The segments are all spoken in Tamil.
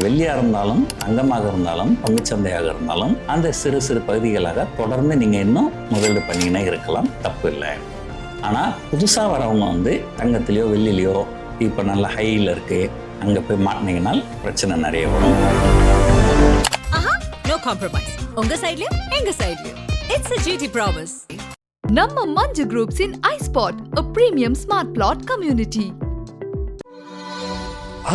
வெள்ளியாக இருந்தாலும் தங்கமாக இருந்தாலும் பங்குச்சந்தையாக இருந்தாலும் அந்த சிறு சிறு பகுதிகளாக தொடர்ந்து நீங்கள் இன்னும் முதலீடு பண்ணிக்கினே இருக்கலாம், தப்பு இல்லை. ஆனால் புதுசாக வரவங்க தங்கத்திலையோ வெள்ளிலையோ இப்போ நல்ல ஹையில் இருக்கு, அங்கே போய் மாட்டினீங்கன்னா பிரச்சனை நிறைய வரும். No compromise. உங்க சைடுலயும் எங்க சைடுலயும். It's a GT promise. நம்ம Manju groups in iSpot, a premium smart plot community.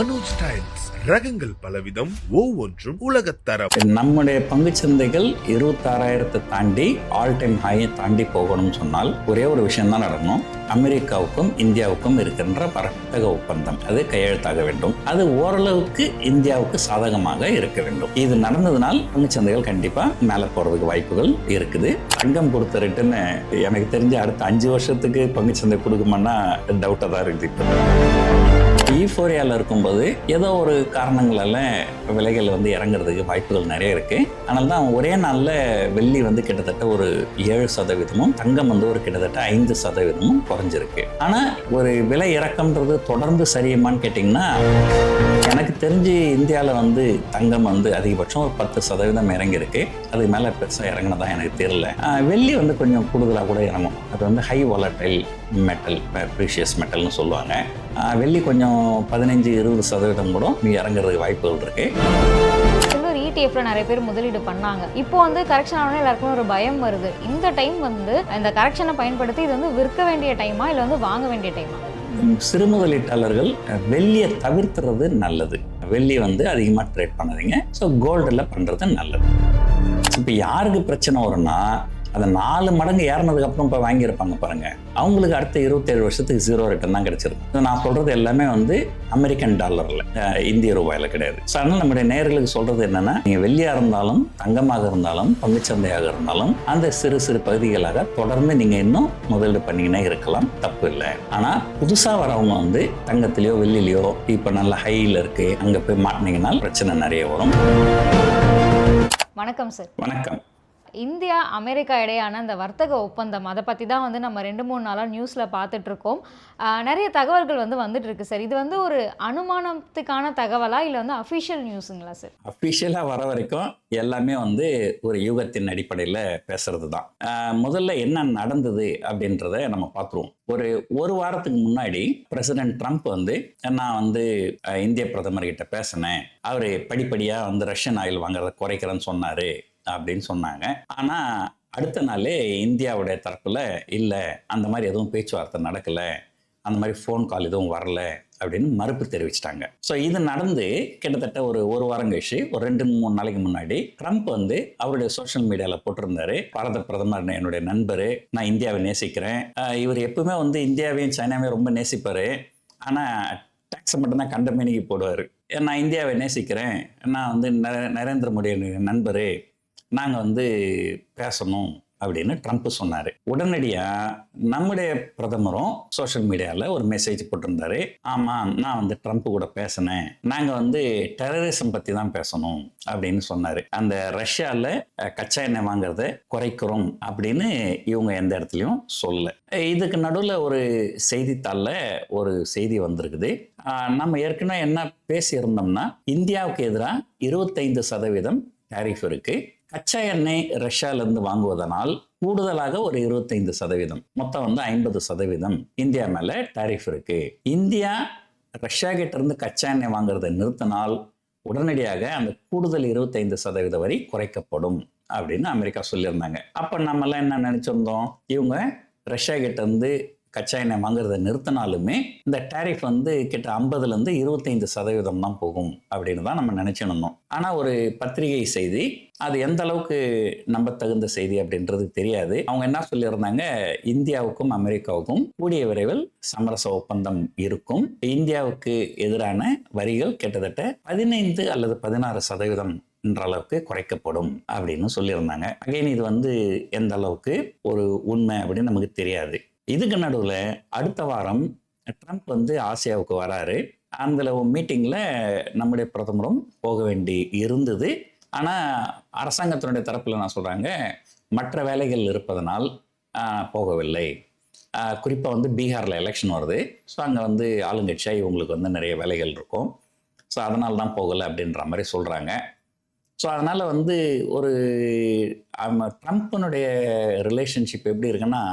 Anuj styles ரகங்கள் பலவிதம், ஒவ்வொன்றும் உலகத்தரம். நம்முடைய பங்குச்சந்தைகள் 26,000 தாண்டி ஆல் டைம் ஹையை தாண்டி போகணும்னு சொன்னால் ஒரே ஒரு விஷயம் தான் நடக்கணும். அமெரிக்காவுக்கும் இந்தியாவுக்கும் இருக்கின்ற வர்த்தக ஒப்பந்தம் அது கையெழுத்தாக வேண்டும். அது ஓரளவுக்கு இந்தியாவுக்கு சாதகமாக இருக்க வேண்டும். இது நடந்ததுனால் பங்குச்சந்தைகள் கண்டிப்பா மேல போறதுக்கு வாய்ப்புகள் இருக்குது. தங்கம் கொடுத்த ரிட்டர்ன் எனக்கு தெரிஞ்சு அடுத்த 5 வருஷத்துக்கு பங்குச்சந்தை கொடுக்குமான்னா டவுட்டா தான் இருக்குது. இப்போ ஈஃபோரியாவில் இருக்கும்போது ஏதோ ஒரு காரணங்களால விலைகள் இறங்குறதுக்கு வாய்ப்புகள் நிறைய இருக்கு. அதனால தான் ஒரே நாளில் வெள்ளி கிட்டத்தட்ட ஒரு 7%, தங்கம் ஒரு கிட்டத்தட்ட 5% குறைஞ்சிருக்கு. ஆனால் ஒரு விலை இறக்கம்ன்றது தொடர்ந்து சரியுமான்னு கேட்டிங்கன்னா, எனக்கு தெரிஞ்சு இந்தியாவில் தங்கம் அதிகபட்சம் ஒரு 10% இறங்கியிருக்கு. அதுக்கு மேலே பெருசாக இறங்கினதா எனக்கு தெரியல. வெள்ளி கொஞ்சம் கூடுதலாக கூட இறங்கும். அது ஹை வாலடைல் மெட்டல், ப்ரீஷியஸ் மெட்டல்னு சொல்லுவாங்க. வெள்ளி கொஞ்சம் 15-20% கூட இறங்குறதுக்கு வாய்ப்புகள் இருக்கு. ETF நிறைய பேர் முதலீடு பண்ணாங்க. இப்போ கரெக்ஷன் ஆனோட எல்லாருக்கும் ஒரு பயம் வருது. இந்த டைம் இந்த கரெக்ஷனை பயன்படுத்தி இது விற்க வேண்டிய டைமா இல்லை வாங்க வேண்டிய டைமா? சிறு முதலீட்டாளர்கள் வெள்ளியை தவிர்த்துறது நல்லது. வெள்ளி அதிகமாக ட்ரேட் பண்ணாதீங்க. ஸோ கோல்டில் பண்ணுறது நல்லது. இப்போ யாருக்கு பிரச்சனை வரும்னா, அதை 4 மடங்கு ஏறினதுக்கப்புறம் இப்போ வாங்கியிருப்பாங்க பாருங்க, அவங்களுக்கு அடுத்த 27 வருஷத்துக்கு 0 ரிட்டர்ன் தான் கிடைச்சிருக்கு. நான் சொல்றது எல்லாமே அமெரிக்கன் டாலர்ல, இந்திய ரூபாயில கிடையாது. ஸோ அதனால் நம்முடைய நேயர்களுக்கு சொல்றது என்னன்னா, நீங்கள் வெள்ளியாக இருந்தாலும் தங்கமாக இருந்தாலும் பங்குச்சந்தையாக இருந்தாலும் அந்த சிறு சிறு பகுதிகளாக தொடர்ந்து நீங்கள் இன்னும் முதலீடு பண்ணிக்கினே இருக்கலாம், தப்பு இல்லை. ஆனால் புதுசாக வரவங்க தங்கத்திலையோ வெள்ளிலையோ இப்போ நல்ல ஹையில் இருக்கு, அங்கே போய் மாட்டினீங்கன்னா பிரச்சனை நிறைய வரும். வணக்கம் சார். வணக்கம். இந்தியா அமெரிக்கா இடையான அந்த வர்த்தக ஒப்பந்தம், அதை பற்றி தான் நம்ம 2-3 நாளாக நியூஸில் பார்த்துட்ருக்கோம். நிறைய தகவல்கள் வந்துட்டு இருக்கு சார். இது ஒரு அனுமானத்துக்கான தகவலா இல்லை அஃபிஷியல் நியூஸுங்களா சார்? அஃபிஷியலாக வர வரைக்கும் எல்லாமே ஒரு யூகத்தின் அடிப்படையில் பேசுறது தான். முதல்ல என்ன நடந்தது அப்படின்றத நம்ம பார்த்துருவோம். ஒரு வாரத்துக்கு முன்னாடி பிரசிடென்ட் ட்ரம்ப் நான் இந்திய பிரதமர்கிட்ட பேசினேன், அவர் படிப்படியாக ரஷ்யன் ஆயில் வாங்குறத குறைக்கிறேன்னு சொன்னார் அப்படின்னு சொன்னாங்க. ஆனால் அடுத்த நாளே இந்தியாவுடைய தரப்புல இல்லை, அந்த மாதிரி எதுவும் பேச்சுவார்த்தை நடக்கலை, அந்த மாதிரி ஃபோன் கால் எதுவும் வரல அப்படின்னு மறுப்பு தெரிவிச்சிட்டாங்க. ஸோ இது நடந்து கிட்டத்தட்ட ஒரு வாரம் கழிச்சு, ஒரு 2-3 நாளைக்கு முன்னாடி ட்ரம்ப் அவருடைய சோஷியல் மீடியாவில் போட்டிருந்தாரு, பாரத பிரதமர் என்னுடைய நண்பர், நான் இந்தியாவை நேசிக்கிறேன். இவர் எப்பவுமே இந்தியாவையும் சைனாவையும் ரொம்ப நேசிப்பார், ஆனால் டேக்ஸை மட்டும்தான் கண்டமேனிக்கு போடுவார். நான் இந்தியாவை நேசிக்கிறேன், நான் நரேந்திர மோடி நண்பர், நாங்கள் பேசணும் அப்படின்னு ட்ரம்ப் சொன்னார். உடனடியாக நம்முடைய பிரதமரும் சோஷியல் மீடியாவில் ஒரு மெசேஜ் போட்டிருந்தாரு, ஆமாம் நான் ட்ரம்ப் கூட பேசினேன், நாங்கள் டெரரிசம் பற்றி தான் பேசணும் அப்படின்னு சொன்னார். அந்த ரஷ்யாவில் கச்சா எண்ணெய் வாங்குறத குறைக்கிறோம் அப்படின்னு இவங்க எந்த இடத்துலையும் சொல்ல. இதுக்கு நடுவில் ஒரு செய்தித்தாளில் ஒரு செய்தி வந்திருக்குது. நம்ம ஏற்கனவே என்ன பேசியிருந்தோம்னா, இந்தியாவுக்கு எதிராக 25% டாரிஃப் இருக்கு. கச்சா எண்ணெய் ரஷ்யாவிலிருந்து வாங்குவதனால் கூடுதலாக ஒரு 25%, மொத்தம் 50% இந்தியா மேல டாரிஃப் இருக்கு. இந்தியா ரஷ்யா கிட்ட இருந்து கச்சா எண்ணெய் வாங்குறதை நிறுத்தினால் உடனடியாக அந்த கூடுதல் 25% வரை குறைக்கப்படும் அப்படின்னு அமெரிக்கா சொல்லியிருந்தாங்க. அப்ப நம்ம எல்லாம் என்ன நினைச்சிருந்தோம், இவங்க ரஷ்யா கிட்ட இருந்து கச்சா எண்ணெய் வாங்குறதை நிறுத்தினாலுமே இந்த டாரிஃப் கிட்ட 50-லேருந்து 25% தான் போகும் அப்படின்னு தான் நம்ம நினைச்சிருந்தோம். ஆனால் ஒரு பத்திரிகை செய்தி, அது எந்த அளவுக்கு நம்பத்தகுந்த செய்தி அப்படின்றது தெரியாது. அவங்க என்ன சொல்லியிருந்தாங்க, இந்தியாவுக்கும் அமெரிக்காவுக்கும் கூடிய விரைவில் சமரச ஒப்பந்தம் இருக்கும், இந்தியாவுக்கு எதிரான வரிகள் கிட்டத்தட்ட 15 அல்லது 16% என்ற அளவுக்கு குறைக்கப்படும் அப்படின்னு சொல்லியிருந்தாங்க. அகைன் இது எந்த அளவுக்கு ஒரு உண்மை அப்படின்னு நமக்கு தெரியாது. இதுக்கு நடுவில் அடுத்த வாரம் ட்ரம்ப் ஆசியாவுக்கு வராரு. அந்த மீட்டிங்கில் நம்முடைய பிரதமரும் போக வேண்டி இருந்தது. ஆனால் அரசாங்கத்தினுடைய தரப்பில் நான் சொல்கிறாங்க, மற்ற வேலைகள் இருப்பதனால் போகவில்லை. குறிப்பாக பீகாரில் எலெக்ஷன் வருது. ஸோ அங்கே ஆளுங்கட்சியாக இவங்களுக்கு நிறைய வேலைகள் இருக்கும். ஸோ அதனால தான் போகலை அப்படின்ற மாதிரி சொல்கிறாங்க. ஸோ அதனால் வந்து ஒரு ட்ரம்ப்பினுடைய ரிலேஷன்ஷிப் எப்படி இருக்குன்னா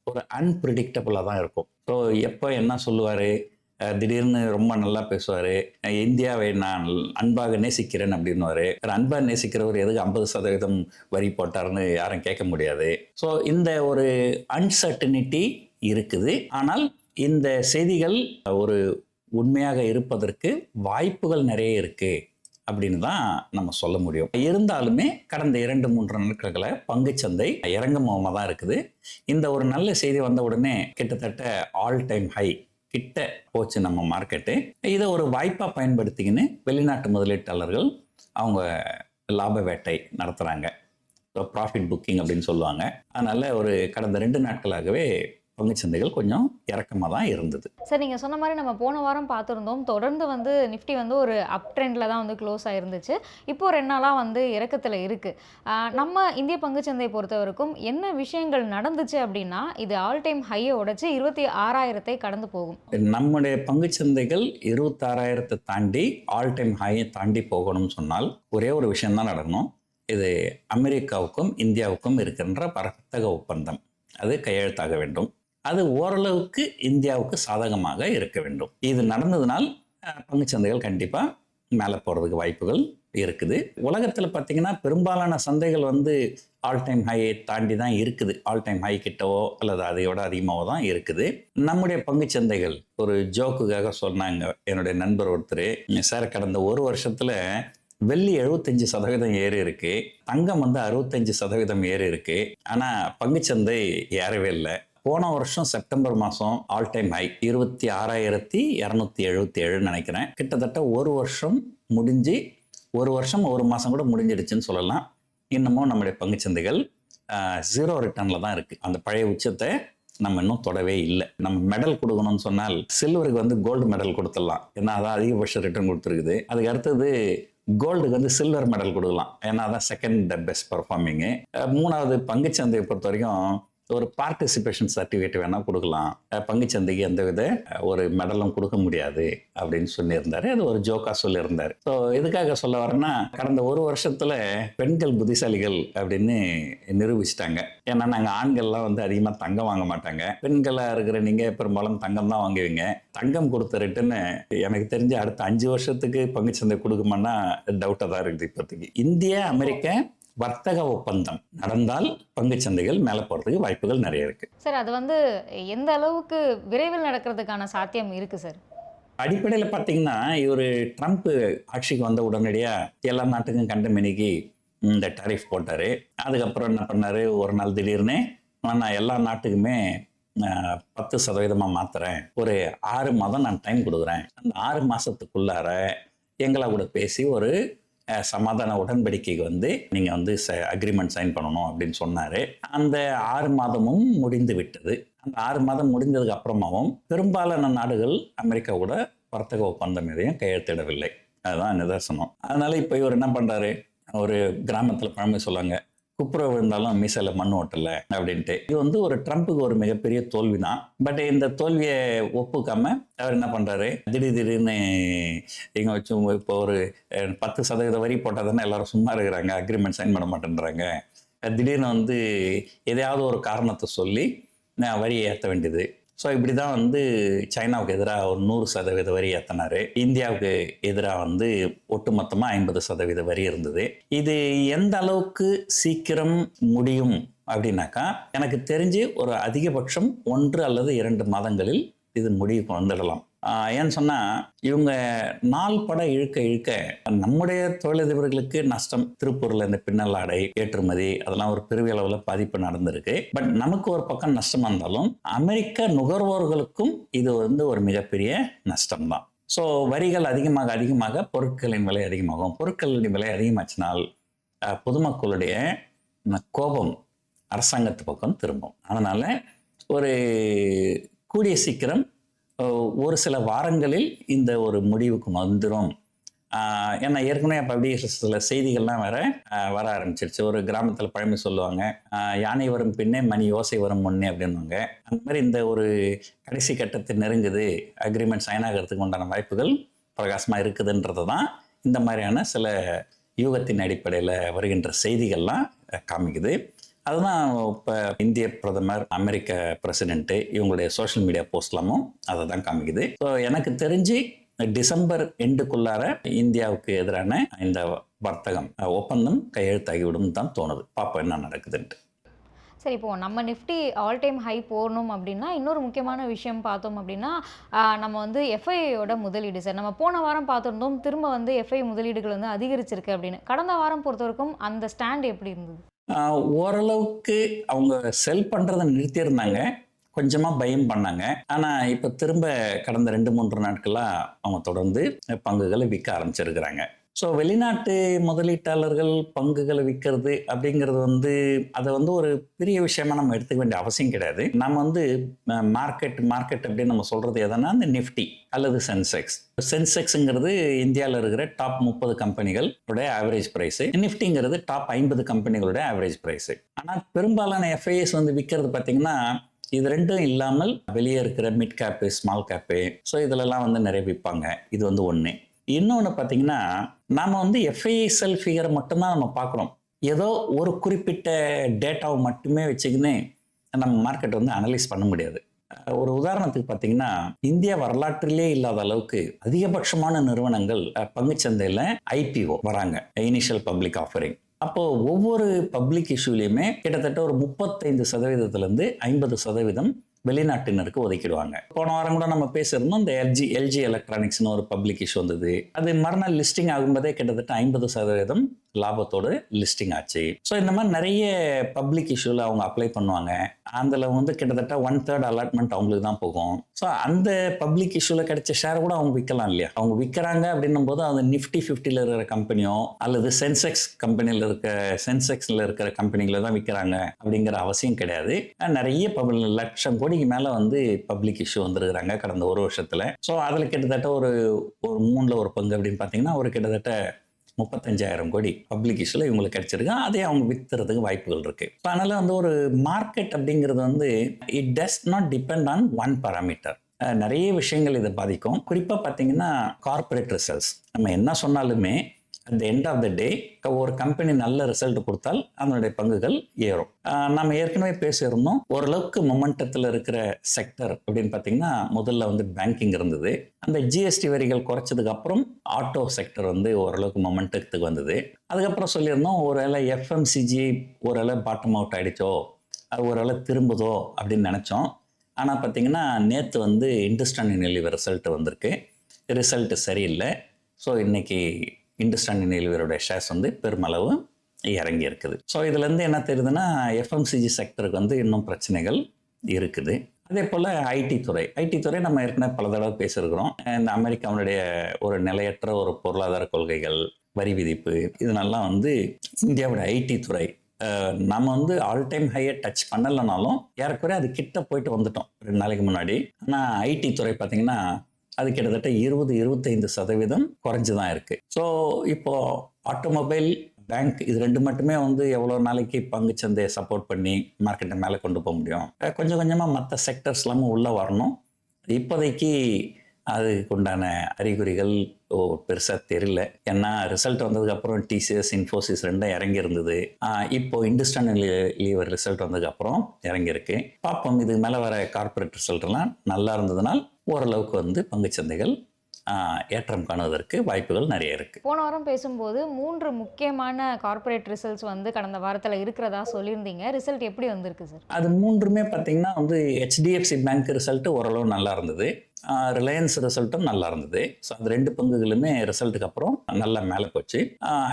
ஒரு அன்பிரிடிக்டபுளாக தான் இருக்கும். ஸோ எப்போ என்ன சொல்லுவார், திடீர்னு ரொம்ப நல்லா பேசுவார், இந்தியாவை நான் அன்பாக நேசிக்கிறேன் அப்படின்னுவார். அன்பாக நேசிக்கிறவர் எதுக்கு 50% வரி போட்டார்னு யாரும் கேட்க முடியாது. ஸோ இந்த ஒரு அன்சர்டனிட்டி இருக்குது. ஆனால் இந்த செய்திகள் ஒரு உண்மையாக இருப்பதற்கு வாய்ப்புகள் நிறைய இருக்குது அப்படின்னு தான் நம்ம சொல்ல முடியும். இருந்தாலுமே கடந்த 2-3 நாட்களை பங்குச்சந்தை இறங்குமுகமாக தான் இருக்குது. இந்த ஒரு நல்ல செய்தி வந்த உடனே கிட்டத்தட்ட ஆல் டைம் ஹை கிட்ட போச்சு நம்ம மார்க்கெட்டு. இதை ஒரு வாய்ப்பாக பயன்படுத்திக்கின்னு வெளிநாட்டு முதலீட்டாளர்கள் அவங்க லாப வேட்டை நடத்துகிறாங்க. ப்ராஃபிட் புக்கிங் அப்படின்னு சொல்லுவாங்க. அதனால் ஒரு கடந்த 2 நாட்களாகவே பங்குச்சந்தைகள் கொஞ்சம் இறக்கமாக தான் இருந்தது. சார், நீங்கள் சொன்ன மாதிரி நம்ம போன வாரம் பார்த்துருந்தோம். தொடர்ந்து வந்து நிஃப்டி வந்து ஒரு அப் ட்ரெண்டில் தான் வந்து க்ளோஸ் ஆகிருந்துச்சு. இப்போ 2 நாளாக வந்து இறக்கத்தில் இருக்குது. நம்ம இந்திய பங்குச்சந்தையை பொறுத்த வரைக்கும் என்ன விஷயங்கள் நடந்துச்சு அப்படின்னா, இது ஆல் டைம் ஹையை உடைச்சு 26,000 கடந்து போகும். நம்முடைய பங்குச்சந்தைகள் 26,000 தாண்டி ஆல் டைம் ஹையை தாண்டி போகணும்னு சொன்னால் ஒரே ஒரு விஷயம்தான் நடக்கணும். இது அமெரிக்காவுக்கும் இந்தியாவுக்கும் இருக்கின்ற வர்த்தக ஒப்பந்தம், அது கையெழுத்தாக வேண்டும். அது ஓரளவுக்கு இந்தியாவுக்கு சாதகமாக இருக்க வேண்டும். இது நடந்ததுனால் பங்குச்சந்தைகள் கண்டிப்பாக மேலே போகிறதுக்கு வாய்ப்புகள் இருக்குது. உலகத்தில் பார்த்திங்கன்னா பெரும்பாலான சந்தைகள் வந்து ஆல் டைம் ஹையை தாண்டி தான் இருக்குது. ஆல் டைம் ஹை கிட்டவோ அல்லது அதையோட அதிகமாகவோ தான் இருக்குது. நம்முடைய பங்குச்சந்தைகள் ஒரு ஜோக்குக்காக சொன்னாங்க என்னுடைய நண்பர் ஒருத்தர், சார் கடந்த ஒரு வருஷத்தில் வெள்ளி 75% ஏறி இருக்கு, தங்கம் வந்து 65% ஏறி இருக்கு, ஆனால் பங்குச்சந்தை ஏறவே இல்லை. போன வருஷம் செப்டம்பர் மாதம் ஆல் டைம் ஹை 26,277 நினைக்கிறேன். கிட்டத்தட்ட ஒரு வருஷம் முடிஞ்சு, ஒரு மாதம் கூட முடிஞ்சிடுச்சுன்னு சொல்லலாம். இன்னமும் நம்முடைய பங்குச்சந்தைகள் 0 ரிட்டர்னில் தான் இருக்குது. அந்த பழைய உச்சத்தை நம்ம இன்னும் தொடவே இல்லை. நம்ம மெடல் கொடுக்கணும்னு சொன்னால் சில்வருக்கு வந்து கோல்டு மெடல் கொடுத்துடலாம், ஏன்னா அதான் அதிகபட்ச ரிட்டர்ன் கொடுத்துருக்குது. அதுக்கு அடுத்தது கோல்டுக்கு வந்து சில்வர் மெடல் கொடுக்கலாம், ஏன்னா அதான் செகண்ட் பெஸ்ட் பர்ஃபார்மிங்கு. 3வது பங்குச்சந்தையை பொறுத்த வரைக்கும் ஒரு பார்ட்டிசிபேஷன் சர்டிஃபிகேட் வேணால் கொடுக்கலாம், பங்குச்சந்தைக்கு எந்தவித ஒரு மெடலும் கொடுக்க முடியாது அப்படின்னு சொல்லியிருந்தாரு. அது ஒரு ஜோக்காக சொல்லியிருந்தார். ஸோ எதுக்காக சொல்ல வரேன்னா, கடந்த ஒரு வருஷத்தில் பெண்கள் புத்திசாலிகள் அப்படின்னு நிரூபிச்சிட்டாங்க. ஏன்னா நாங்கள் ஆண்கள்லாம் வந்து அதிகமாக தங்கம் வாங்க மாட்டாங்க, பெண்களாக இருக்கிற நீங்கள் பெரும்பாலும் தங்கம் தான் வாங்குவீங்க. தங்கம் கொடுத்த ரிட்டர்னு எனக்கு தெரிஞ்சு அடுத்த 5 வருஷத்துக்கு பங்குச்சந்தை கொடுக்குமான்னா டவுட்டாக தான் இருக்குது இப்போதைக்கு. இந்திய அமெரிக்க வர்த்தக ஒப்பந்தம் நடந்தால் பங்குச்சந்தைகள் மேலே போகிறதுக்கு வாய்ப்புகள் நிறைய இருக்குது. சார், அது வந்து எந்த அளவுக்கு விரைவில் நடக்கிறதுக்கான சாத்தியம் இருக்குது சார்? அடிப்படையில் பார்த்தீங்கன்னா, இவர் ட்ரம்ப் ஆட்சிக்கு வந்த உடனடியாக எல்லா நாட்டுக்கும் கண்டமேனிக்கு இந்த டாரிஃப் போட்டார். அதுக்கப்புறம் என்ன பண்ணார், ஒரு நாள் திடீர்னு நான் எல்லா நாட்டுக்குமே 10% மாற்றுறேன், ஒரு 6 மாதம் நான் டைம் கொடுக்குறேன், அந்த 6 மாதத்துக்குள்ளார எங்களை கூட பேசி ஒரு சமாதான உடன்படிக்கைக்கு வந்து நீங்கள் வந்து அக்ரிமெண்ட் சைன் பண்ணணும் அப்படின்னு சொன்னார். அந்த 6 மாதமும் முடிந்து விட்டது. அந்த 6 மாதம் முடிந்ததுக்கு அப்புறமாவும் பெரும்பாலான நாடுகள் அமெரிக்கா கூட வர்த்தக ஒப்பந்தம் எதையும் கையெழுத்திடவில்லை. அதுதான் நிதர்சனம். அதனால இப்போ இவர் என்ன பண்ணுறாரு, ஒரு கிராமத்தில் பழமை சொல்லுவாங்க, குப்புற விழுந்தாலும் மீசையில் மண் ஓட்டலை அப்படின்ட்டு. இது வந்து ஒரு ட்ரம்ப்புக்கு ஒரு மிகப்பெரிய தோல்வி தான். பட் இந்த தோல்வியை ஒப்புக்காம அவர் என்ன பண்ணுறாரு, திடீர்னு இங்கே வச்சு இப்போ ஒரு 10% வரி போட்டால் தானே எல்லாரும் சும்மா இருக்கிறாங்க, அக்ரிமெண்ட் சைன் பண்ண மாட்டேன்றாங்க. திடீர்னு வந்து எதையாவது ஒரு காரணத்தை சொல்லி வரியை ஏற்ற வேண்டியது. ஸோ இப்படி தான் வந்து சைனாவுக்கு எதிராக ஒரு 100% வரி ஏற்றினார். இந்தியாவுக்கு எதிராக வந்து ஒட்டுமொத்தமாக 50% வரி இருந்தது. இது எந்த அளவுக்கு சீக்கிரம் முடியும் அப்படின்னாக்கா, எனக்கு தெரிஞ்சு ஒரு அதிகபட்சம் 1 அல்லது 2 மாதங்களில் இது முடிவுக்கு வந்துடலாம். ஏன்னு சொன்னால், இவங்க நாள் பட இழுக்க நம்முடைய தொழிலதிபர்களுக்கு நஷ்டம். திருப்பூரில் இந்த பின்னல் ஆடை ஏற்றுமதி அதெல்லாம் ஒரு பெரிய அளவில் பாதிப்பு நடந்திருக்கு. பட் நமக்கு ஒரு பக்கம் நஷ்டமாக இருந்தாலும் அமெரிக்க நுகர்வோர்களுக்கும் இது வந்து ஒரு மிகப்பெரிய நஷ்டம்தான். ஸோ வரிகள் அதிகமாக பொருட்களின் விலை அதிகமாகும். பொருட்களின் விலை அதிகமாச்சினால் பொதுமக்களுடைய கோபம் அரசாங்கத்து பக்கம் திரும்பும். அதனால் ஒரு கூடிய சீக்கிரம் ஒரு சில வாரங்களில் இந்த ஒரு முடிவுக்கு வந்துடும். ஏன்னா ஏற்கனவே அப்போ அப்படியே சில செய்திகள்லாம் வர ஆரம்பிச்சிருச்சு. ஒரு கிராமத்தில் பழமை சொல்லுவாங்க, யானை வரும் பின்னே மணி ஓசை வரும் முன்னே அப்படின்வாங்க. அந்த மாதிரி இந்த ஒரு கடைசி கட்டத்தை நெருங்குது, அக்ரிமெண்ட் சைன் ஆகிறதுக்கு உண்டான வாய்ப்புகள் பிரகாசமாக இருக்குதுன்றது தான் இந்த மாதிரியான சில யூகத்தின் அடிப்படையில் வருகின்ற செய்திகள்லாம் காமிக்குது. அதுதான் இப்போ இந்திய பிரதமர், அமெரிக்க பிரசிடென்ட்டு இவங்களுடைய சோஷியல் மீடியா போஸ்ட்லாமும் அதை தான் காமிக்குது. ஸோ எனக்கு தெரிஞ்சு டிசம்பர் எண்டுக்குள்ளார இந்தியாவுக்கு எதிரான இந்த வர்த்தகம் ஒப்பந்தம் கையெழுத்தாகிவிடும் தான் தோணுது. பார்ப்போம் என்ன நடக்குதுன்ட்டு. சரி, இப்போது நம்ம நிஃப்டி ஆல் டைம் ஹை போகணும் அப்படின்னா இன்னொரு முக்கியமான விஷயம் பார்த்தோம் அப்படின்னா நம்ம வந்து எஃப்ஐயோட முதலீடு சார். நம்ம போன வாரம் பார்த்துருந்தோம், திரும்ப வந்து எஃப்ஐ முதலீடுகள் வந்து அதிகரிச்சிருக்கு அப்படின்னு. கடந்த வாரம் பொறுத்த வரைக்கும் அந்த ஸ்டாண்ட் எப்படி இருந்தது? ஓரளவுக்கு அவங்க செல் பண்ணுறதை நிறுத்தியிருந்தாங்க, கொஞ்சமாக பயம் பண்ணாங்க. ஆனால் இப்போ திரும்ப கடந்த 2-3 நாட்களாக அவங்க தொடர்ந்து பங்குகளை விற்க ஆரம்பிச்சிருக்கிறாங்க. ஸோ வெளிநாட்டு முதலீட்டாளர்கள் பங்குகளை விற்கிறது அப்படிங்கிறது வந்து அதை வந்து ஒரு பெரிய விஷயமா நம்ம எடுத்துக்க வேண்டிய அவசியம் கிடையாது. நம்ம வந்து மார்க்கெட் அப்படின்னு நம்ம சொல்கிறது எதனா இந்த நிஃப்டி அல்லது சென்செக்ஸுங்கிறது இந்தியாவில் இருக்கிற டாப் 30 கம்பெனிகளுடைய ஆவரேஜ் ப்ரைஸு, நிஃப்டிங்கிறது டாப் 50 கம்பெனிகளுடைய ஆவரேஜ் ப்ரைஸு. ஆனால் பெரும்பாலான எஃப்ஐஎஸ் வந்து விற்கிறது பார்த்தீங்கன்னா இது ரெண்டும் இல்லாமல் வெளியே இருக்கிற mid gap, small gap, so இதிலெல்லாம் வந்து நிறைய விற்பாங்க. இது வந்து ஒன்று. இன்னொன்று பார்த்தீங்கன்னா நாம் வந்து எஃப்ஐஎஸ்எல் ஃபிகரை மட்டும்தான் நம்ம பார்க்குறோம். ஏதோ ஒரு குறிப்பிட்ட டேட்டாவை மட்டுமே வச்சுக்கின்னு நம்ம மார்க்கெட்டை வந்து அனலைஸ் பண்ண முடியாது. ஒரு உதாரணத்துக்கு பார்த்தீங்கன்னா இந்திய வரலாற்றிலே இல்லாத அளவுக்கு அதிகபட்சமான நிறுவனங்கள் பங்குச்சந்தையில் ஐபிஓ வராங்க, இனிஷியல் பப்ளிக் ஆஃபரிங். அப்போது ஒவ்வொரு பப்ளிக் இஷ்யூலையுமே கிட்டத்தட்ட ஒரு 35% 50% வெளிநாட்டினருக்கு ஒதுக்கிடுவாங்க. போன வாரம் கூட நம்ம பேசியிருந்தோம், இந்த எல்ஜி எலக்ட்ரானிக்ஸ்னு ஒரு பப்ளிக் இஷ்யூ வந்தது. அது மறுநாள் லிஸ்டிங் ஆகும்போதே கிட்டத்தட்ட 50% லாபத்தோடு லிஸ்டிங் ஆச்சு. ஸோ இந்த மாதிரி நிறைய பப்ளிக் இஷ்யூவில் அவங்க அப்ளை பண்ணுவாங்க. அதில் வந்து கிட்டத்தட்ட 1/3 அலாட்மெண்ட் அவங்களுக்கு தான் போகும். ஸோ அந்த பப்ளிக் இஷ்யூவில் கிடைச்ச ஷேர் கூட அவங்க விற்கலாம் இல்லையா? அவங்க விற்கிறாங்க அப்படின்னும் போது அது நிஃப்டி 50ல் இருக்கிற கம்பெனியோ அல்லது சென்செக்ஸில் இருக்கிற கம்பெனிகளை தான் விற்கிறாங்க அப்படிங்கிற அவசியம் கிடையாது. நிறைய லட்சம் கோடிக்கு மேலே வந்து பப்ளிக் இஷ்யூ வந்துருக்குறாங்க கடந்த ஒரு வருஷத்தில். ஸோ அதில் கிட்டத்தட்ட ஒரு 3ல் 1 பங்கு அப்படின்னு பார்த்தீங்கன்னா ஒரு கிட்டத்தட்ட 35,000 கோடி பப்ளிக் இஷ்யூல இவங்களுக்கு கிடைச்சிருக்கு. அதே அவங்க வித்துறதுக்கு வாய்ப்புகள் இருக்கு. அதனால வந்து ஒரு மார்க்கெட் அப்படிங்கிறது வந்து it does not depend on one parameter. நிறைய விஷயங்கள் இதை பாதிக்கும். குறிப்பாக பார்த்தீங்கன்னா கார்பரேட் ரிசல்ட்ஸ். நம்ம என்ன சொன்னாலுமே at the end of the day ஒரு கம்பெனி நல்ல ரிசல்ட் கொடுத்தால் அதனுடைய பங்குகள் ஏறும். நம்ம ஏற்கனவே பேசியிருந்தோம், ஓரளவுக்கு மொமெண்டத்தில் இருக்கிற செக்டர் அப்படின்னு பார்த்தீங்கன்னா முதல்ல வந்து பேங்கிங் இருந்தது. அந்த ஜிஎஸ்டி வரிகள் குறைச்சதுக்கு அப்புறம் ஆட்டோ செக்டர் வந்து ஓரளவுக்கு மொமெண்டத்துக்கு வந்தது. அதுக்கப்புறம் சொல்லியிருந்தோம் ஒருவேளை எஃப்எம்சிஜி ஓரளவு பாட்டம் அவுட் ஆகிடுச்சோ, அது ஓரளவு திரும்புதோ அப்படின்னு நினச்சோம். ஆனால் பார்த்தீங்கன்னா நேற்று வந்து இண்டஸ்ட்ரியல் யூனிலிவர் ரிசல்ட் வந்திருக்கு. ரிசல்ட்டு சரியில்லை. ஸோ இன்னைக்கு இண்டஸ்ட்ரியல் யூனிலிவருடைய ஷேர்ஸ் வந்து பெருமளவு இறங்கி இருக்குது. ஸோ இதுலேருந்து என்ன தெரியுதுன்னா எஃப்எம்சிஜி செக்டருக்கு வந்து இன்னும் பிரச்சனைகள் இருக்குது. அதே போல் ஐடி துறை நம்ம ஏற்கனவே பல தடவை பேசியிருக்கிறோம். இந்த அமெரிக்காவுடைய ஒரு நிலையற்ற ஒரு பொருளாதார கொள்கைகள், வரி விதிப்பு, இதனெல்லாம் வந்து இந்தியாவோட ஐடி துறை நம்ம வந்து ஆல் டைம் ஹையை டச் பண்ணலைனாலும் ஏறக்குறைய அது கிட்ட போயிட்டு வந்துட்டோம் 2 நாளைக்கு முன்னாடி. ஆனால் ஐடி துறை பார்த்தீங்கன்னா அது கிட்டத்தட்ட 20-25% குறைஞ்சு தான் இருக்குது. ஸோ இப்போது ஆட்டோமொபைல், பேங்க் இது ரெண்டு மட்டுமே வந்து எவ்வளோ நாளைக்கு பங்குச்சந்தையை சப்போர்ட் பண்ணி மார்க்கெட்டை மேலே கொண்டு போக முடியும்? கொஞ்சம் கொஞ்சமாக மற்ற செக்டர்ஸ் எல்லாமே உள்ளே வரணும். இப்போதைக்கு அதுக்கு உண்டான அறிகுறிகள் பெருசாக தெரியல. ஏன்னா ரிசல்ட் வந்ததுக்கப்புறம் டிசிஎஸ், இன்ஃபோசிஸ் ரெண்டும் இறங்கி இருந்தது. இப்போ இண்டஸ்ட்ரியல் யூனிலிவர் ரிசல்ட் வந்ததுக்கப்புறம் இறங்கியிருக்கு. பார்ப்போம், இதுக்கு மேலே வர கார்பரேட் ரிசல்ட்லாம் நல்லா இருந்ததுனால் ஓரளவுக்கு வந்து பங்குச்சந்தைகள் ஏற்றம் காணுவதற்கு வாய்ப்புகள் நிறைய இருக்கு. போன வாரம் பேசும்போது 3 முக்கியமான கார்ப்பரேட் ரிசல்ட்ஸ் வந்து கடந்த வாரத்தில் இருக்கிறதா சொல்லியிருந்தீங்க. ரிசல்ட் எப்படி வந்திருக்கு சார்? அது 3மே பார்த்தீங்கன்னா வந்து ஹெச்டிஎஃப்சி பேங்க் ரிசல்ட் ஓரளவு நல்லா இருந்தது. ரிலையன்ஸ் ரிசல்ட்டும் நல்லா இருந்தது. ஸோ அது 2 பங்குகளுமே ரிசல்ட்டுக்கு அப்புறம் நல்லா மேலே போச்சு.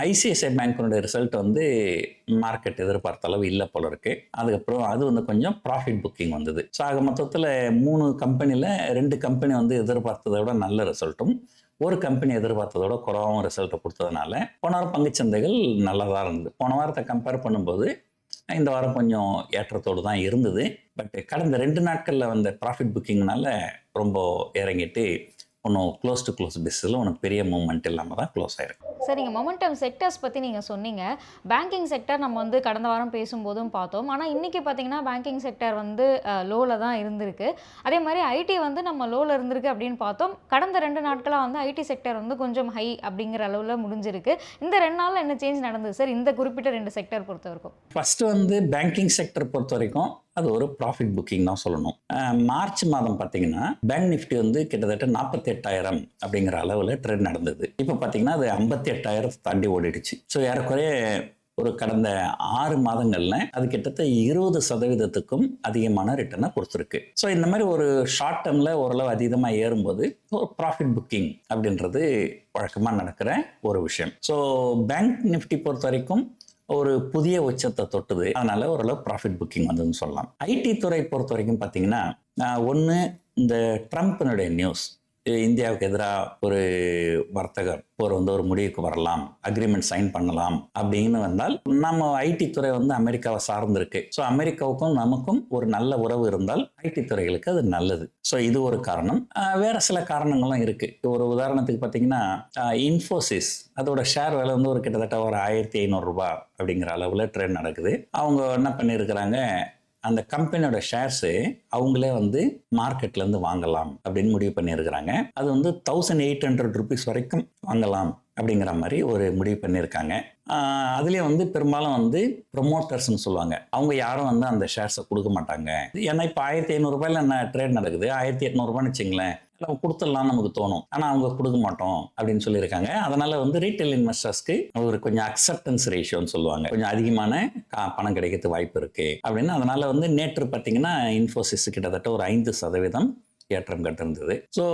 ஐசிஐசிஐ பேங்க்கினுடைய ரிசல்ட் வந்து மார்க்கெட் எதிர்பார்த்த அளவு இல்லை போல இருக்கு. அதுக்கப்புறம் அது வந்து கொஞ்சம் ப்ராஃபிட் புக்கிங் வந்தது. ஸோ ஆக மொத்தத்தில் 3 கம்பெனியில் 2 கம்பெனி வந்து எதிர்பார்த்ததை விட நல்ல ரிசல்ட்டும், ஒரு கம்பெனி எதிர்பார்த்ததோட குறைவாகவும் ரிசல்ட்டை கொடுத்ததுனால போன வாரம் பங்குச்சந்தைகள் நல்லா தான் இருந்தது. போன வாரத்தை கம்பேர் பண்ணும்போது இந்த வாரம் கொஞ்சம் ஏற்றத்தோடு தான் இருந்தது. பட் கடந்த 2 நாட்களில் வந்த ப்ராஃபிட் புக்கிங்னால ரொம்ப இறங்கிட்டு ஒன்றும் க்ளோஸ் டு க்ளோஸ் பேஸில் ஒன்றும் பெரிய மூவ்மெண்ட் இல்லாமல் தான் க்ளோஸ் ஆகிருக்கு. சார், நீங்கள் மொமெண்டம் செக்டர்ஸ் பற்றி நீங்கள் சொன்னீங்க. பேங்கிங் செக்டர் நம்ம வந்து கடந்த வாரம் பேசும்போதும் பார்த்தோம். ஆனால் இன்றைக்கி பார்த்தீங்கன்னா பேங்கிங் செக்டர் வந்து லோவில் தான் இருந்திருக்கு. அதே மாதிரி ஐடி வந்து நம்ம லோவில் இருந்திருக்கு அப்படின்னு பார்த்தோம். கடந்த 2 நாட்களாக வந்து ஐடி செக்டர் வந்து கொஞ்சம் ஹை அப்படிங்கிற அளவில் முடிஞ்சிருக்கு. இந்த 2 நாளில் என்ன சேஞ்ச் நடந்தது சார் இந்த குறிப்பிட்ட 2 செக்டர் பொறுத்த வரைக்கும்? ஃபர்ஸ்ட் வந்து பேங்கிங் செக்டர் பொறுத்த வரைக்கும் அது ஒரு ப்ராஃபிட் புக்கிங் தான் சொல்லணும். மார்ச் மாதம் பார்த்தீங்கன்னா பேங்க் நிஃப்டி வந்து கிட்டத்தட்ட 48,000 அப்படிங்கிற அளவில் ட்ரெண்ட் நடந்தது. இப்போ பார்த்தீங்கன்னா அது 58,000 தாண்டி ஓடிடுச்சு. ஸோ ஏறக்குறைய ஒரு கடந்த 6 மாதங்கள்ல அது கிட்டத்தட்ட 20% அதிகமான ரிட்டர்னை கொடுத்துருக்கு. ஸோ இந்த மாதிரி ஒரு ஷார்ட் டேர்ம்ல ஓரளவு அதீதமாக ஏறும்போது ஒரு ப்ராஃபிட் புக்கிங் அப்படின்றது வழக்கமாக நடக்கிற ஒரு விஷயம். ஸோ பேங்க் நிஃப்டி பொறுத்த வரைக்கும் ஒரு புதிய உச்சத்தை தொட்டுது. அதனால ஓரளவு ப்ராஃபிட் புக்கிங் வந்ததுன்னு சொல்லலாம். ஐடி துறை பொறுத்த வரைக்கும் பார்த்தீங்கன்னா ஒன்று இந்த ட்ரம்ப்பினுடைய நியூஸ், இந்தியாவுக்கு எதிராக ஒரு வர்த்தக போர் வந்து ஒரு முடிவுக்கு வரலாம், அக்ரிமெண்ட் சைன் பண்ணலாம் அப்படின்னு வந்தால் நம்ம ஐடி துறை வந்து அமெரிக்காவை சார்ந்திருக்கு. ஸோ அமெரிக்காவுக்கும் நமக்கும் ஒரு நல்ல உறவு இருந்தால் ஐடி துறைகளுக்கு அது நல்லது. ஸோ இது ஒரு காரணம். வேற சில காரணங்களும் இருக்கு. ஒரு உதாரணத்துக்கு பார்த்தீங்கன்னா இன்ஃபோசிஸ் அதோட ஷேர் விலை வந்து ஒரு கிட்டத்தட்ட ஒரு 1,500 ரூபாய் அப்படிங்கிற அளவில் ட்ரெண்ட் நடக்குது. அவங்க என்ன பண்ணியிருக்கிறாங்க, அந்த கம்பெனியோட ஷேர்ஸு அவங்களே வந்து மார்க்கெட்லேருந்து வாங்கலாம் அப்படின்னு முடிவு பண்ணியிருக்கிறாங்க. அது வந்து 1,800 rupees வரைக்கும் வாங்கலாம் அப்படிங்கிற மாதிரி ஒரு முடிவு பண்ணியிருக்காங்க. அதுலேயே வந்து பெரும்பாலும் வந்து ப்ரொமோட்டர்ஸ்ன்னு சொல்லுவாங்க. அவங்க யாரும் வந்து அந்த ஷேர்ஸை கொடுக்க மாட்டாங்க. ஏன்னா இப்போ 1,500 ரூபாயில் என்ன ட்ரேட் நடக்குது, 1,800 ரூபான்னு வச்சுங்களேன், நம்ம கொடுத்துடலாம் நமக்கு தோணும். ஆனால் அவங்க கொடுக்க மாட்டோம் அப்படின்னு சொல்லியிருக்காங்க. அதனால வந்து ரீட்டைல் இன்வெஸ்டர்ஸ்க்கு ஒரு கொஞ்சம் அக்செப்டன்ஸ் ரேஷியோன்னு சொல்லுவாங்க, கொஞ்சம் அதிகமான பணம் கிடைக்கிறதுக்கு வாய்ப்பு இருக்கு அப்படின்னு. அதனால வந்து நேற்று பார்த்தீங்கன்னா இன்ஃபோசிஸ் கிட்டத்தட்ட ஒரு 5% ஏற்றம் கட்டிருந்தது. ஸோ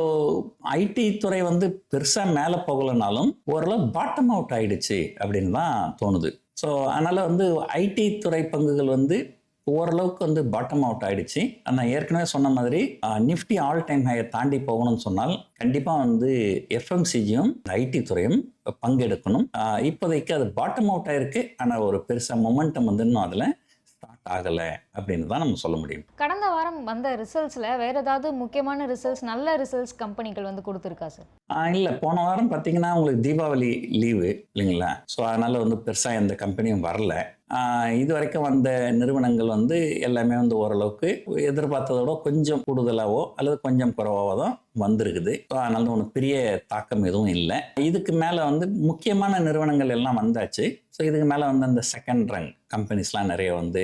ஐடி துறை வந்து பெருசாக மேலே போகலைனாலும் ஓரளவு பாட்டம் அவுட் ஆயிடுச்சு அப்படின்னு தான் தோணுது. ஸோ அதனால வந்து ஐடி துறை பங்குகள் வந்து ஓரளவுக்கு வந்து பாட்டம் அவுட் ஆயிடுச்சு. நான் ஏற்கனவே சொன்ன மாதிரி நிஃப்டி ஆல் டைம் ஹையை தாண்டி போகணும்னு சொன்னால் கண்டிப்பாக வந்து எஃப்எம்சிஜியும் ஐடி துறையும் பங்கெடுக்கணும். இப்போதைக்கு அது பாட்டம் அவுட் ஆயிருக்கு. ஆனால் ஒரு பெருசாக மொமெண்டம் வந்து இன்னும் அதில் ஸ்டார்ட் ஆகலை அப்படின்னு தான் நம்ம சொல்ல முடியும். கடந்த வாரம் வந்த ரிசல்ட்ஸில் வேற ஏதாவது முக்கியமான ரிசல்ட்ஸ், நல்ல ரிசல்ட்ஸ் கம்பெனிகள் வந்து கொடுத்துருக்கா சார்? இல்லை, போன வாரம் பார்த்தீங்கன்னா உங்களுக்கு தீபாவளி லீவு இல்லைங்களா? ஸோ அதனால் வந்து பெருசாக எந்த கம்பெனியும் வரல. இது வரைக்கும் வந்த நிறுவனங்கள் வந்து எல்லாமே வந்து ஓரளவுக்கு எதிர்பார்த்ததோட கொஞ்சம் கூடுதலாகவோ அல்லது கொஞ்சம் குறைவாகவோ தான் வந்திருக்குது. ஸோ அதனால ஒன்று பெரிய தாக்கம் எதுவும் இல்லை. இதுக்கு மேலே வந்து முக்கியமான நிறுவனங்கள் எல்லாம் வந்தாச்சு. ஸோ இதுக்கு மேலே வந்து அந்த செகண்ட் ரேங்க் கம்பெனிஸ்லாம் நிறைய வந்து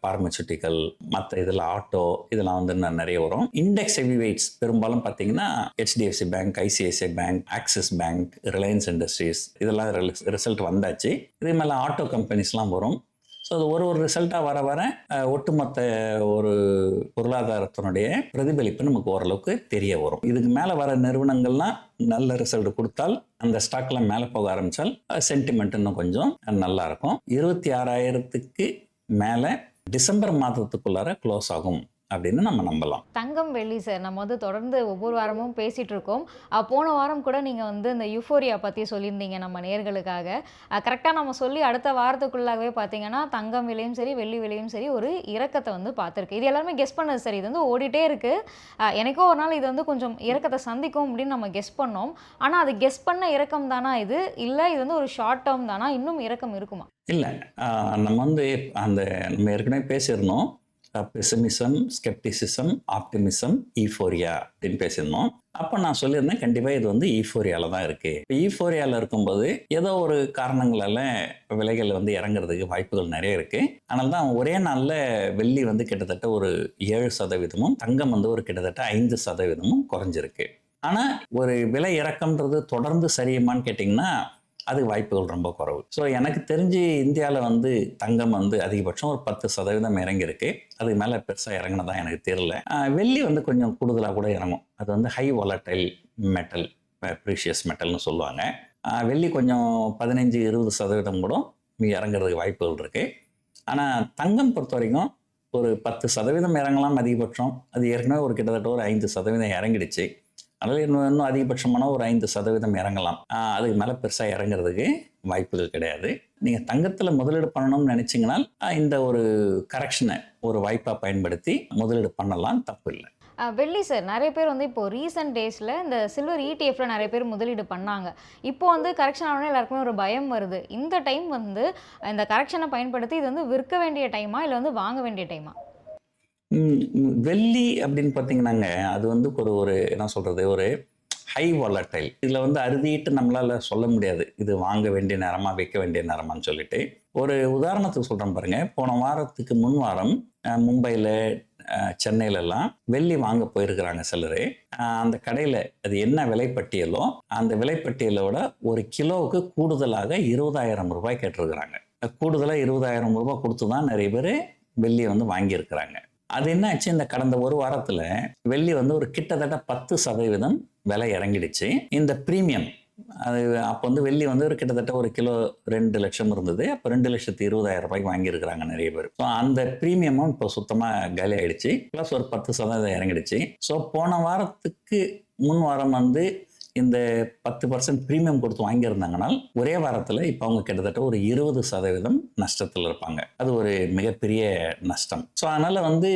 பார்மசூட்டிக்கல், மற்ற இதில் ஆட்டோ, இதெல்லாம் வந்து நிறைய வரும். இண்டெக்ஸ் ஹெவி வெயிட்ஸ் பெரும்பாலும் பார்த்தீங்கன்னா HDFC bank, ICICI bank, axis bank, Reliance industries இதெல்லாம் ரிசல்ட் வந்தாச்சு. இதே மேலே ஆட்டோ கம்பெனிஸ்லாம் வரும். ஸோ அது ஒரு ரிசல்ட்டாக வர வர ஒட்டுமொத்த ஒரு பொருளாதாரத்தினுடைய பிரதிபலிப்பு நமக்கு ஓரளவுக்கு தெரிய வரும். இதுக்கு மேலே வர நிறுவனங்கள்லாம் நல்ல ரிசல்ட் கொடுத்தால் அந்த ஸ்டாக்ல மேலே போக ஆரம்பித்தால் சென்டிமெண்ட் இன்னும் கொஞ்சம் நல்லா இருக்கும். 26,000க்கு மேலே டிசம்பர் மாதத்துக்குள்ளார க்ளோஸ் ஆகும் அப்படின்னு நம்ம நம்பலாம். தங்கம், வெள்ளி சார், நம்ம வந்து தொடர்ந்து ஒவ்வொரு வாரமும் பேசிகிட்டு இருக்கோம். போன வாரம் கூட நீங்கள் வந்து இந்த யூஃபோரியா பற்றி சொல்லியிருந்தீங்க நம்ம நேயர்களுக்காக. கரெக்டாக நம்ம சொல்லி அடுத்த வாரத்துக்குள்ளாகவே பார்த்தீங்கன்னா தங்கம் விலையும் சரி வெள்ளி விலையும் சரி ஒரு இறக்கத்தை வந்து பார்த்துருக்கு. இது எல்லாருமே கெஸ் பண்ணது சார். இது வந்து ஓடிட்டே இருக்குது. எனக்கோ ஒரு நாள் இது வந்து கொஞ்சம் இறக்கத்தை சந்திக்கும் அப்படின்னு நம்ம கெஸ் பண்ணோம். ஆனால் அது கெஸ் பண்ண இறக்கம் தானா இது, இல்லை இது வந்து ஒரு ஷார்ட் டேர்ம் தானா, இன்னும் இறக்கம் இருக்குமா? இல்லை, நம்ம வந்து நம்ம ஏற்கனவே பேசியிருந்தோம். பெசிமிசம், ஸ்கெப்டிசிசம், ஆப்டிமிசம், ஈஃபோரியா அப்படின்னு பேசியிருந்தோம். அப்போ நான் சொல்லியிருந்தேன் கண்டிப்பாக இது வந்து ஈஃபோரியாவில் தான் இருக்குது. இப்போ ஈஃபோரியாவில் இருக்கும்போது ஏதோ ஒரு காரணங்களால் விலைகள் வந்து இறங்குறதுக்கு வாய்ப்புகள் நிறைய இருக்குது. அதனால தான் ஒரே நாளில் வெள்ளி வந்து கிட்டத்தட்ட ஒரு 7%, தங்கம் வந்து ஒரு கிட்டத்தட்ட 5% குறைஞ்சிருக்கு. ஆனால் ஒரு விலை இறக்கம்ன்றது தொடர்ந்து சரியுமான்னு கேட்டிங்கன்னா அது வாய்ப்புகள் ரொம்ப குறைவு. ஸோ எனக்கு தெரிஞ்சு இந்தியாவில் வந்து தங்கம் வந்து அதிகபட்சம் ஒரு 10% இறங்கியிருக்கு. அதுக்கு மேலே பெருசாக இறங்கினதா எனக்கு தெரியல. வெள்ளி வந்து கொஞ்சம் கூடுதலாக கூட இறங்கும். அது வந்து ஹை வாலட்டைல் மெட்டல், ப்ரீஷியஸ் மெட்டல்னு சொல்லுவாங்க. வெள்ளி கொஞ்சம் 15-20% கூட இறங்குறதுக்கு வாய்ப்புகள் இருக்குது. ஆனால் தங்கம் பொறுத்த வரைக்கும் ஒரு 10% இறங்கலாம் அதிகபட்சம். அது ஏற்கனவே ஒரு கிட்டத்தட்ட ஒரு 5% இறங்கிடுச்சு. அதனால் இன்னும் அதிகபட்சமான ஒரு 5% இறங்கலாம். அதுக்கு மேலே பெருசாக இறங்குறதுக்கு வாய்ப்புகள் கிடையாது. நீங்கள் தங்கத்தில் முதலீடு பண்ணணும்னு நினச்சிங்கன்னா இந்த ஒரு கரெக்ஷனை ஒரு வாய்ப்பாக பயன்படுத்தி முதலீடு பண்ணலாம், தப்பு இல்லை. வெள்ளி சார், நிறைய பேர் வந்து இப்போ ரீசெண்ட் டேஸில் இந்த சில்வர் ETF நிறைய பேர் முதலீடு பண்ணாங்க. இப்போ வந்து கரெக்ஷன் ஆனோடனே எல்லாருக்குமே ஒரு பயம் வருது. இந்த டைம் வந்து இந்த கரெக்ஷனை பயன்படுத்தி இது வந்து விற்க வேண்டிய டைமா இல்லை வந்து வாங்க வேண்டிய டைமா? வெள்ளி அப்படின்னு பார்த்தீங்கன்னாங்க, அது வந்து ஒரு என்ன சொல்கிறது, ஒரு ஹை வாலட்டைல். இதில் வந்து அறுதிட்டு நம்மளால் சொல்ல முடியாது இது வாங்க வேண்டிய நேரமாக விற்க வேண்டிய நேரமான்னு சொல்லிட்டு. ஒரு உதாரணத்துக்கு சொல்கிறேன் பாருங்கள். போன வாரத்துக்கு முன் வாரம் மும்பையில் சென்னையிலலாம் வெள்ளி வாங்க போயிருக்கிறாங்க சிலர். அந்த கடையில் அது என்ன விலைப்பட்டியலோ அந்த விலைப்பட்டியலோட ஒரு கிலோவுக்கு கூடுதலாக 20,000 ரூபாய் கேட்டிருக்கிறாங்க. கூடுதலாக 20,000 ரூபாய் கொடுத்து தான் நிறைய பேர் வெள்ளியை வந்து வாங்கியிருக்கிறாங்க. அது என்ன ஆச்சு, இந்த கடந்த ஒரு வாரத்தில் வெள்ளி வந்து ஒரு கிட்டத்தட்ட 10% விலை இறங்கிடுச்சு. இந்த ப்ரீமியம் அது அப்போ வந்து வெள்ளி வந்து ஒரு கிட்டத்தட்ட ஒரு கிலோ 2 லட்சம் இருந்தது. அப்போ 2,20,000 ரூபாய்க்கு வாங்கியிருக்கிறாங்க நிறைய பேர். ஸோ அந்த ப்ரீமியமும் இப்போ சுத்தமாக காலி ஆகிடுச்சு. ப்ளஸ் ஒரு 10% இறங்கிடுச்சு. ஸோ போன வாரத்துக்கு முன் வாரம் வந்து இந்த 10% ப்ரீமியம் கொடுத்து வாங்கியிருந்தாங்கன்னா ஒரே வாரத்தில் இப்போ அவங்க கிட்டத்தட்ட ஒரு 20% நஷ்டத்தில் இருப்பாங்க. அது ஒரு மிகப்பெரிய நஷ்டம். ஸோ அதனால் வந்து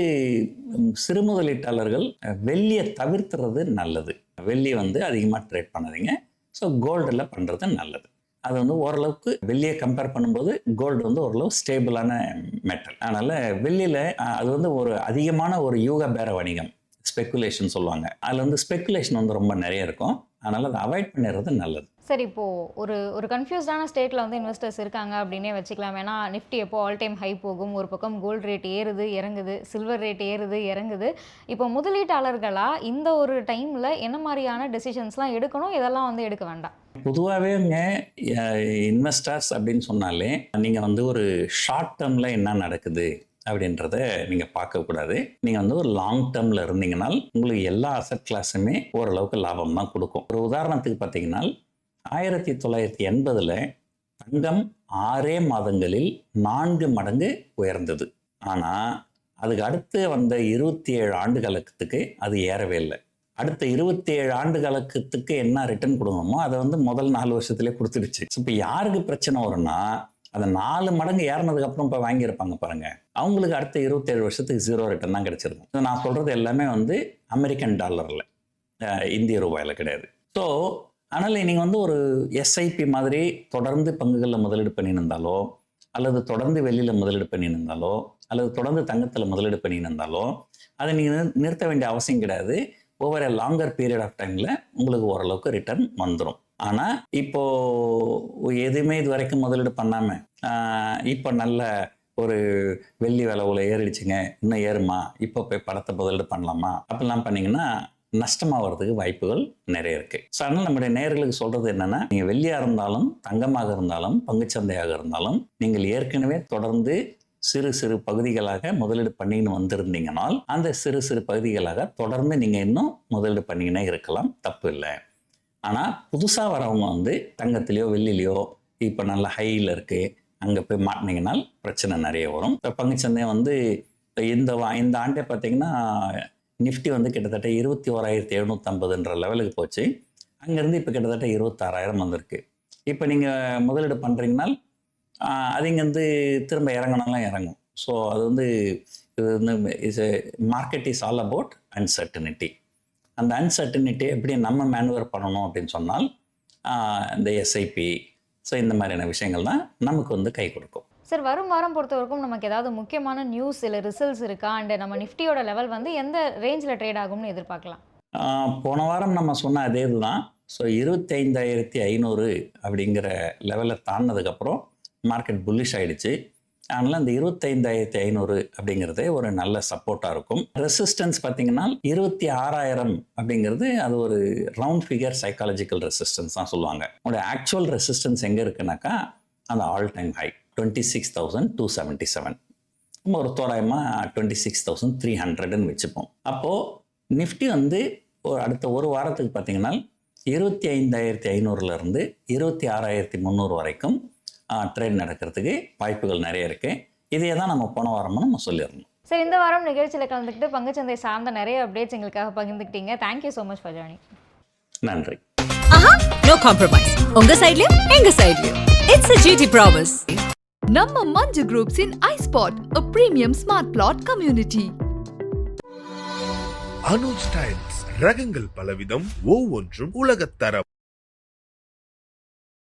சிறு முதலீட்டாளர்கள் வெள்ளியை தவிர்த்துறது நல்லது. வெள்ளியை வந்து அதிகமாக ட்ரேட் பண்ணாதீங்க. ஸோ கோல்டில் பண்ணுறது நல்லது. அது வந்து ஓரளவுக்கு வெள்ளியை கம்பேர் பண்ணும்போது கோல்டு வந்து ஓரளவு ஸ்டேபிளான மெட்டல். அதனால் வெள்ளியில் அது வந்து ஒரு அதிகமான ஒரு யூக பேர வணிகம், ஸ்பெக்குலேஷன் சொல்லுவாங்க. அதில் வந்து ஸ்பெக்குலேஷன் வந்து ரொம்ப நிறைய இருக்கும். அதனால் அதை அவாய்ட் பண்ணிடுறது நல்லது. சார், இப்போது ஒரு கன்ஃபியூஸ்டான ஸ்டேட்டில் வந்து இன்வெஸ்டர்ஸ் இருக்காங்க அப்படின்னே வச்சுக்கலாம். ஏன்னா நிஃப்டி எப்போ ஆல் டைம் ஹை போகும், ஒரு பக்கம் கோல்டு ரேட் ஏறுது இறங்குது, சில்வர் ரேட் ஏறுது இறங்குது. இப்போ முதலீட்டாளர்களாக இந்த ஒரு டைமில் என்ன மாதிரியான டெசிஷன்ஸ்லாம் எடுக்கணும், இதெல்லாம் வந்து எடுக்க வேண்டாம்? பொதுவாகவேங்க இன்வெஸ்டர்ஸ் அப்படின்னு சொன்னாலே நீங்கள் வந்து ஒரு ஷார்ட் டேர்மில் என்ன நடக்குது அப்படின்றத நீங்கள் பார்க்கக்கூடாது. நீங்கள் வந்து ஒரு லாங் டேர்மில் இருந்தீங்கன்னால் உங்களுக்கு எல்லா அசட் கிளாஸுமே ஓரளவுக்கு லாபம் தான் கொடுக்கும். ஒரு உதாரணத்துக்கு பார்த்தீங்கன்னா 1980 தங்கம் 6 மாதங்களில் 4 மடங்கு உயர்ந்தது. ஆனால் அதுக்கு அடுத்து வந்த 27 ஆண்டு காலத்துக்கு அது ஏறவே இல்லை. அடுத்த 27 ஆண்டு காலத்துக்கு என்ன ரிட்டர்ன் கொடுக்கணுமோ அதை வந்து முதல் 4 வருஷத்துலேயே கொடுத்துடுச்சு. இப்போ யாருக்கு பிரச்சனை வரும்னா, அதை 4 மடங்கு ஏறினதுக்கு அப்புறம் இப்போ வாங்கியிருப்பாங்க பாருங்க, அவங்களுக்கு அடுத்த 27 வருஷத்துக்கு 0 ரிட்டர்ன் தான் கிடைச்சிருக்கும். நான் சொல்றது எல்லாமே வந்து அமெரிக்கன் டாலரில், இந்திய ரூபாயில் கிடையாது. ஸோ அதனால் நீங்கள் வந்து ஒரு எஸ்ஐபி மாதிரி தொடர்ந்து பங்குகளில் முதலீடு பண்ணியிருந்தாலோ, அல்லது தொடர்ந்து வெள்ளியில் முதலீடு பண்ணியிருந்தாலோ, அல்லது தொடர்ந்து தங்கத்தில் முதலீடு பண்ணியிருந்தாலோ அதை நீங்கள் நிறுத்த வேண்டிய அவசியம் கிடையாது. ஓவர் லாங்கர் பீரியட் ஆஃப் டைமில் உங்களுக்கு ஓரளவுக்கு ரிட்டர்ன் வந்துடும். ஆனால் இப்போது எதுவுமே இது வரைக்கும் முதலீடு பண்ணாமல் இப்போ நல்ல ஒரு வெள்ளி விலை ஏறிடுச்சுங்க, இன்னும் ஏறுமா, இப்போ போய் படத்தை முதலீடு பண்ணலாமா அப்படிலாம் பண்ணிங்கன்னா நஷ்டமாகிறதுக்கு வாய்ப்புகள் நிறைய இருக்குது. ஸோ அதனால் நம்முடைய நேயர்களுக்கு சொல்கிறது என்னென்னா, நீங்கள் வெள்ளியாக இருந்தாலும் தங்கமாக இருந்தாலும் பங்குச்சந்தையாக இருந்தாலும் நீங்கள் ஏற்கனவே தொடர்ந்து சிறு சிறு பகுதிகளாக முதலீடு பண்ணின்னு வந்திருந்தீங்கனால் அந்த சிறு சிறு பகுதிகளாக தொடர்ந்து நீங்கள் இன்னும் முதலீடு பண்ணிக்கினே இருக்கலாம், தப்பு இல்லை. ஆனால் புதுசாக வரவங்க வந்து தங்கத்திலையோ வெள்ளிலையோ இப்போ நல்ல ஹையில் இருக்குது, அங்கே போய் மாட்டினீங்கனால் பிரச்சனை நிறைய வரும். இப்போ பங்குச்சந்தை வந்து இந்த ஆண்டே பார்த்தீங்கன்னா நிஃப்டி வந்து கிட்டத்தட்ட 21,750 லெவலுக்கு போச்சு. அங்கேருந்து இப்போ கிட்டத்தட்ட 26,000 வந்திருக்கு. இப்போ நீங்கள் முதலீடு பண்ணுறீங்கனால் அது இங்கே வந்து திரும்ப இறங்கினாலும் இறங்கும். ஸோ அது வந்து இது வந்து market is all about uncertainty. அந்த அன்சர்டனிட்டி எப்படி நம்ம மேனுவர் பண்ணணும் அப்படின்னு சொன்னால் இந்த எஸ்ஐபி, ஸோ இந்த மாதிரியான விஷயங்கள் தான் நமக்கு வந்து கை கொடுக்கும். சார், வரும் வாரம் பொறுத்த வரைக்கும் நமக்கு ஏதாவது முக்கியமான நியூஸ் இல்லை ரிசல்ட்ஸ் இருக்கா? அண்ட் நம்ம நிஃப்டியோட லெவல் வந்து எந்த ரேஞ்சில் ட்ரேட் ஆகும்னு எதிர்பார்க்கலாம்? போன வாரம் நம்ம சொன்ன அதே இதுதான். ஸோ 25,500 அப்படிங்கிற லெவலில் தாண்டினதுக்கப்புறம் மார்க்கெட் புல்லிஷ் ஆகிடுச்சு. அதனால் அந்த 25,500 அப்படிங்கிறதே ஒரு நல்ல சப்போர்ட்டாக இருக்கும். ரெசிஸ்டன்ஸ் பார்த்தீங்கன்னா 26,000 அப்படிங்கிறது அது ஒரு ரவுண்ட் ஃபிகர் சைக்காலஜிக்கல் ரெசிஸ்டன்ஸ் தான் சொல்லுவாங்க. உங்களுடைய ஆக்சுவல் ரெசிஸ்டன்ஸ் எங்கே இருக்குனாக்கா அந்த ஆல் டைம் ஹை 26,277, நம்ம ஒரு தோராயமாக 26,300ன்னு வச்சுப்போம். அப்போது நிஃப்டி வந்து அடுத்த ஒரு வாரத்துக்கு பார்த்தீங்கன்னா 25,500லேருந்து 26,300 வரைக்கும் ட்ரேட் நடக்கிறதுக்கு வாய்ப்புகள் நிறைய இருக்குது. இதையே தான் நம்ம போன வாரமும் நம்ம சொல்லிடணும். சரி, இந்த வாரம் நிகழ்ச்சியில் கலந்துக்கிட்டு பங்குச்சந்தை சார்ந்த நிறைய அப்டேட்ஸ் எங்களுக்காக பகிர்ந்துக்கிட்டீங்க. Thank you so much for joining. நன்றி. No compromise. உங்க சைட்லயும் எங்க சைட்லயும். It's a GT promise. நம்ம Manju groups in iSpot, a premium smart plot community. Anuj tiles ரகங்கள் பலவிதம் ஒவ்வொன்றும் உலகத்தரம்.